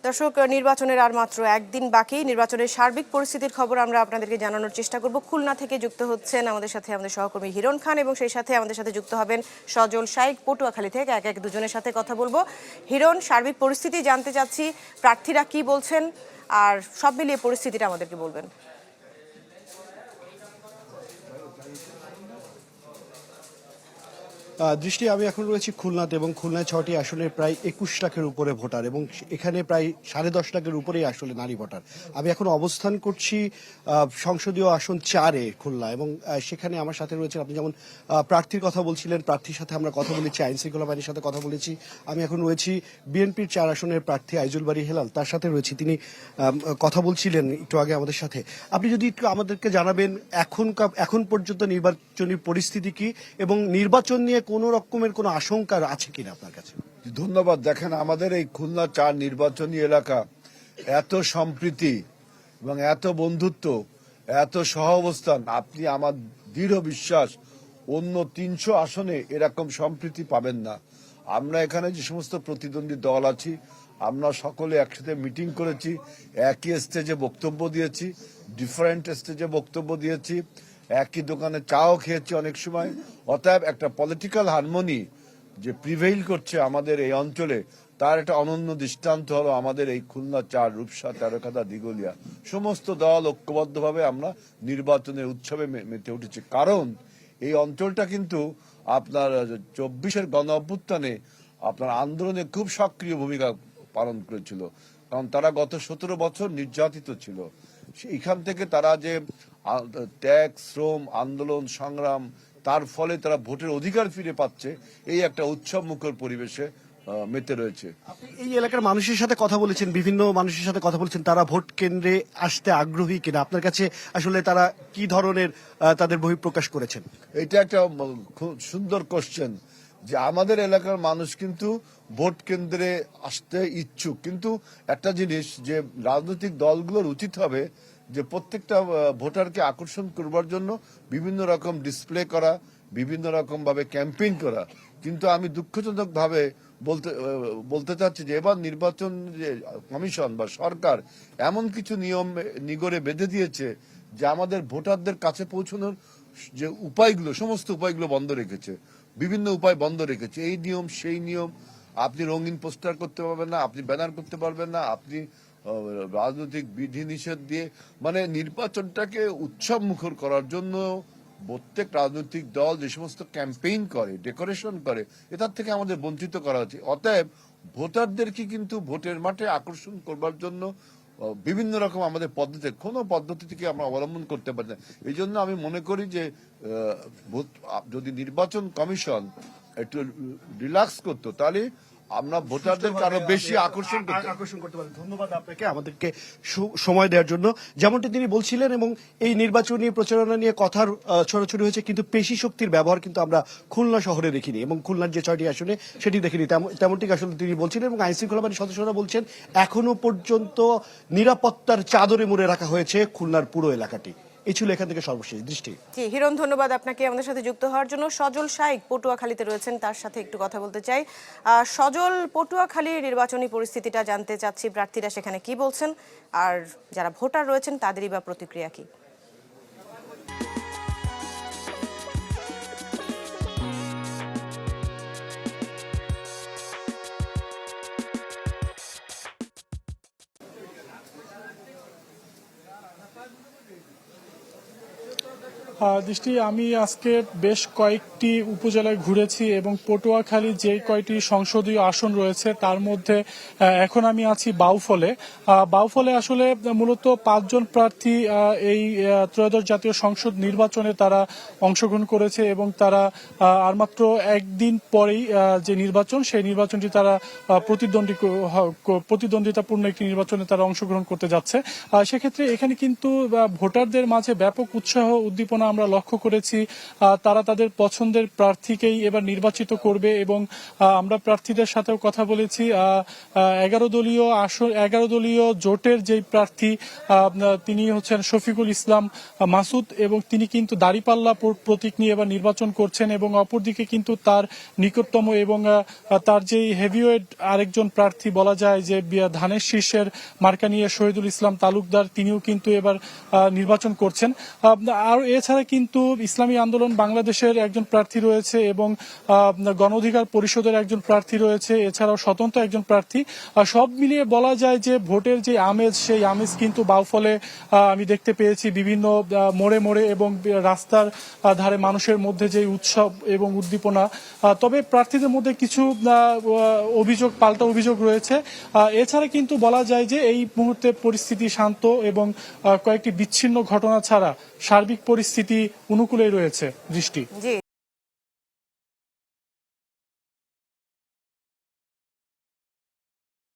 দর্শক, নির্বাচনের আর মাত্র একদিন বাকি। নির্বাচনের সার্বিক পরিস্থিতির খবর আমরা আপনাদেরকে জানানোর চেষ্টা করব। খুলনা থেকে যুক্ত হচ্ছেন আমাদের সাথে আমাদের সহকর্মী হিরণ খান, এবং সেই সাথে আমাদের সাথে যুক্ত হবেন সজল শাইক পটুয়াখালী থেকে। এক এক দুজনের সাথে কথা বলবো। হিরণ, সার্বিক পরিস্থিতি জানতে চাচ্ছি, প্রার্থীরা কি বলছেন আর সব মিলিয়ে পরিস্থিতিটা আমাদেরকে বলবেন। দৃষ্টি, আমি এখন রয়েছি খুলনাতে এবং খুলনায় 6টি আসনের প্রায় 21 লাখের উপরে ভোটার এবং এখানে প্রায় 10.5 লাখের উপরেই আসলে নারী ভোটার। আমি এখন অবস্থান করছি সংসদীয় আসন 4-এ খুলনা, এবং সেখানে আমার সাথে রয়েছে, আপনি যেমন প্রার্থীর কথা বলছিলেন, প্রার্থীর সাথে আমরা কথা বলেছি, আইন শৃঙ্খলা বাহিনীর সাথে কথা বলেছি। আমি এখন রয়েছি বিএনপির 4 আসনের প্রার্থী আইজুল বারী হেলাল, তার সাথে রয়েছি। তিনি কথা বলছিলেন একটু আগে আমাদের সাথে। আপনি যদি একটু আমাদেরকে জানাবেন এখন পর্যন্ত নির্বাচনী পরিস্থিতি কি, এবং নির্বাচন নিয়ে কোনো রকমের কোনো আশঙ্কা আছে কিনা আপনার কাছে? ধন্যবাদ। দেখেন, আমাদের এই খুলনা 4 নির্বাচনী এলাকা এত সম্প্রীতি এবং এত বন্ধুত্ব, এত সহাবস্থান, আপনি আমার দৃঢ় বিশ্বাস অন্য 300 আসনে এরকম সম্প্রীতি পাবেন না। আমরা এখানে যে সমস্ত প্রতিদ্বন্দ্বী দল আছি, আমরা সকলে একসাথে মিটিং করেছি, একই স্টেজে বক্তব্য দিয়েছি, ডিফারেন্ট স্টেজে বক্তব্য দিয়েছি, একই দোকানে চাও খেয়েছি অনেক সময়। অতএব একটা পলিটিক্যাল হারমোনি যে প্রিভেইল করছে আমাদের এই অঞ্চলে, তার একটা অনন্য দৃষ্টান্ত হলো আমাদের এই খুলনা 4, রূপসা, তেরোখাদা, দিঘলিয়া। সমস্ত দল ঐক্যবদ্ধভাবে আমরা নির্বাচনের উৎসবে মেতে উঠেছি। কারণ এই অঞ্চলটা কিন্তু আপনার 24-এর গণ অভ্যুত্থানে আপনার আন্দোলনে খুব সক্রিয় ভূমিকা পালন করেছিল, কারণ তারা গত 17 বছর নির্যাতিত ছিল। এখান থেকে তারা যে ত্যাগ, শ্রম, আন্দোলন, সংগ্রাম, তার ফলে তারা ভোটের অধিকার ফিরে পাচ্ছে, এই একটা উৎসব মুখর পরিবেশে মেতে রয়েছে। এই এলাকার মানুষের সাথে কথা বলেছেন, বিভিন্ন মানুষের সাথে কথা বলেছেন, তারা ভোট কেন্দ্রে আসতে আগ্রহী কিনা? আপনার কাছে আসলে তারা কি ধরনের তাদের বহিঃপ্রকাশ করেছেন? এটা একটা খুব সুন্দর কোশ্চেন, যে আমাদের এলাকার মানুষ কিন্তু ভোট কেন্দ্রে আসতে ইচ্ছুক, কিন্তু একটা জিনিস যে রাজনৈতিক দলগুলোর উচিত হবে যে প্রত্যেকটা ভোটারকে আকর্ষণ করবার জন্য বিভিন্ন রকম ডিসপ্লে করা, বিভিন্ন রকম ভাবে ক্যাম্পেইন করা। কিন্তু আমি দুঃখজনক ভাবে বলতে চাচ্ছি যে এবার নির্বাচন যে কমিশন বা সরকার এমন কিছু নিয়ম নিগড়ে বেঁধে দিয়েছে যে আমাদের ভোটারদের কাছে পৌঁছানোর যে উপায়গুলো, সমস্ত উপায়গুলো বন্ধ রেখেছে, বিভিন্ন উপায় বন্ধ রেখেছে। এই নিয়ম সেই নিয়ম, আপনি রঙিন পোস্টার করতে পারবেন না, আপনি ব্যানার করতে পারবেন না, আপনি রাজনৈতিক বিধি নিষেধ দিয়ে, মানে নির্বাচনটাকে উৎসব মুখর করার জন্য প্রত্যেক রাজনৈতিক দল যে সমস্ত ক্যাম্পেইন করে, ডেকোরেশন করে, এটার থেকে আমাদের বঞ্চিত করা হচ্ছে। অতএব ভোটারদেরকে কিন্তু ভোটের মাঠে আকর্ষণ করবার জন্য বিভিন্ন রকম আমাদের পদ্ধতি, কোনো পদ্ধতি থেকে আমরা অবলম্বন করতে পারি না। এই জন্য আমি মনে করি যে যদি নির্বাচন কমিশন একটু রিল্যাক্স করতো, তাহলে আমরা ভোটারদেরকে আরো বেশি আকর্ষণ করতে পারি। ধন্যবাদ আপনাকে আমাদেরকে সময় দেওয়ার জন্য। যেমনটি তিনি বলছিলেন, এবং এই নির্বাচনী প্রচারণা নিয়ে কথার ছড়াছড়ি হয়েছে, কিন্তু পেশি শক্তির ব্যবহার কিন্তু আমরা খুলনা শহরে দেখিনি, এবং খুলনার যে 6টি আসনে সেটি দেখিনি। তেমনটি আসলে তিনি বলছিলেন, এবং আইন শৃঙ্খলা বাহিনীর সদস্যরা বলছেন এখনো পর্যন্ত নিরাপত্তার চাদরে মুড়ে রাখা হয়েছে খুলনার পুরো এলাকাটি। এই ছিল এখান থেকে সর্বশেষ। দৃষ্টি। জি হিরণ, ধন্যবাদ আপনাকে আমাদের সাথে যুক্ত হওয়ার জন্য। সজল শাইক পটুয়াখালীতে রয়েছেন, তার সাথে একটু কথা বলতে চাই। সজল, পটুয়াখালীর নির্বাচনী পরিস্থিতিটা জানতে চাচ্ছি, প্রার্থীরা সেখানে কি বলছেন আর যারা ভোটার রয়েছেন তাদেরই বা প্রতিক্রিয়া কি? দৃষ্টি, আমি আজকে বেশ কয়েকটি উপজেলায় ঘুরেছি এবং পটুয়াখালী যে কয়টি সংসদীয় আসন রয়েছে তার মধ্যে এখন আমি আছি বাউফলে। বাউফলে আসলে মূলত 5 জন প্রার্থী এই ত্রয়োদশ জাতীয় সংসদ নির্বাচনে তারা অংশগ্রহণ করেছে, এবং তারা আর মাত্র একদিন পরেই যে নির্বাচন, সেই নির্বাচনটি তারা প্রতিদ্বন্দ্বিতাপূর্ণ একটি নির্বাচনে তারা অংশগ্রহণ করতে যাচ্ছে। সেক্ষেত্রে এখানে কিন্তু ভোটারদের মাঝে ব্যাপক উৎসাহ উদ্দীপনা আমরা লক্ষ্য করেছি তারা তাদের পছন্দের প্রার্থীকেই এবার নির্বাচিত করবে এবং আমরা প্রার্থীদের সাথেও কথা বলেছি 11 দলীয় জোটের যেই প্রার্থী তিনি হচ্ছেন শফিকুল ইসলাম মাসুদ এবং তিনি কিন্তু দাঁড়িপাল্লা প্রতীক নিয়ে এবার নির্বাচন করছেন এবং অপরদিকে কিন্তু তার নিকটতম এবং তার যেই হেভিওয়েট আরেকজন প্রার্থী বলা যায় যে ধানের শীর্ষের মার্কা নিয়ে শহীদুল ইসলাম তালুকদার তিনিও কিন্তু এবার নির্বাচন করছেন। আর এছাড়া কিন্তু ইসলামী আন্দোলন বাংলাদেশের একজন প্রার্থী রয়েছে এবং গণ অধিকার পরিষদের একজন প্রার্থী রয়েছে, এছাড়াও স্বতন্ত্র একজন প্রার্থী। সব মিলিয়ে বলা যায় যে ভোটের যে আমেজ সেই আমেজ কিন্তু বাউফলে আমি দেখতে পেয়েছি বিভিন্ন মোড়ে মোড়ে এবং রাস্তার ধারে মানুষের মধ্যে যে উৎসব এবং উদ্দীপনা। তবে প্রার্থীদের মধ্যে কিছু পাল্টা অভিযোগ রয়েছে। এছাড়া কিন্তু বলা যায় যে এই মুহূর্তে পরিস্থিতি শান্ত এবং কয়েকটি বিচ্ছিন্ন ঘটনা ছাড়া সার্বিক পরিস্থিতি অনুকূলেই রয়েছে। দৃষ্টি জি